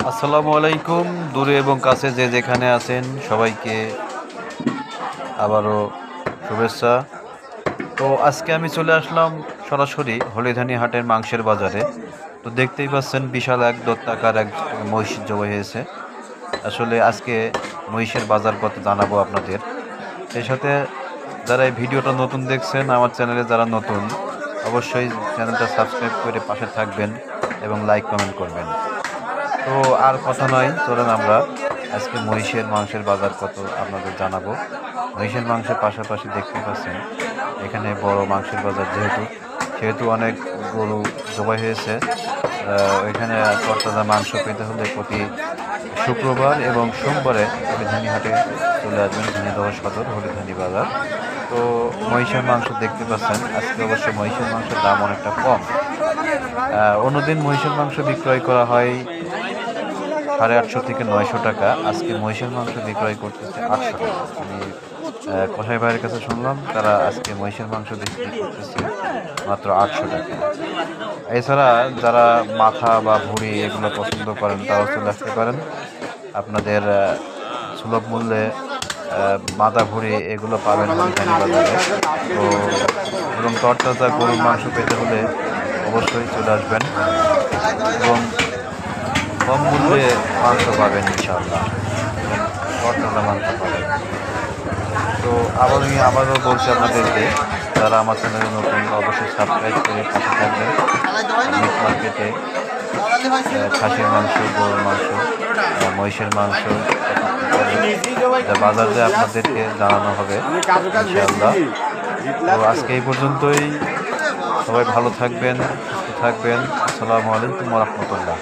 আসসালামু আলাইকুম। দূরে এবং কাছে যে যেখানে আছেন সবাইকে আবারও শুভেচ্ছা। তো আজকে আমি চলে আসলাম সরাসরি হলিধানি হাটের মাংসের বাজারে। তো দেখতেই পাচ্ছেন বিশাল এক দত্তাকার এক মহিষ জবাই হয়েছে। আসলে আজকে মহিষের বাজার কত জানাবো আপনাদের। সেই সাথে যারা এই ভিডিওটা নতুন দেখছেন, আমার চ্যানেলে যারা নতুন, অবশ্যই চ্যানেলটা সাবস্ক্রাইব করে পাশে থাকবেন এবং লাইক কমেন্ট করবেন। তো আর কথা নয়, চলেন আমরা আজকে মহিষের মাংসের বাজার কত আপনাদের জানাবো। মহিষের মাংসের পাশাপাশি দেখতে পাচ্ছেন এখানে বড় মাংসের বাজার, সেহেতু অনেক গরু জবাই হয়েছে। ওইখানে তরতাজা মাংস পেতে হলে প্রতি শুক্রবার এবং সোমবারে হলিধানি হাটে চলে আসবেন, ঝিনাইদহ সদর হলিধানি বাজার। তো মহিষের মাংস দেখতে পাচ্ছেন আজকে অবশ্য মহিষের মাংসের দাম অনেকটা কম। অন্যদিন মহিষের মাংস বিক্রয় করা হয় 850 থেকে 900 টাকা। আজকে মহিষের মাংস বিক্রয় করতেছে 800 টাকা। আমি কসাই ভাইয়ের কাছে শুনলাম তারা আজকে মহিষের মাংস বিক্রি করতেছে মাত্র 800 টাকা। এছাড়া যারা মাথা বা ভুঁড়ি এগুলো পছন্দ করেন তারাও চলে আসতে পারেন। আপনাদের সুলভ মূল্যে মাথা ভুঁড়ি এগুলো পাবেন হলিধানি বাজারে। তো এবং তরতাজা গরুর মাংস পেতে হলে অবশ্যই চলে আসবেন এবং কম মূল্যে মাংস পাবেন ইনশাআল্লাহ, এবং তরতাজা মাংস পাবেন। তো আবারও বলছি আপনাদেরকে, যারা আমার চ্যানেলে নতুন অবশ্যই সাবস্ক্রাইব করে পাশে থাকবেন। মিট মার্কেটে খাসির মাংস, গরুর মাংস, মহিষের মাংস বাজারে আপনাদেরকে জানানো হবে ইনশাআল্লাহ। তো আজকে এই পর্যন্তই। সবাই ভালো থাকবেন, সুস্থ থাকবেন। আসসালামু আলাইকুম ওয়া রাহমাতুল্লাহ।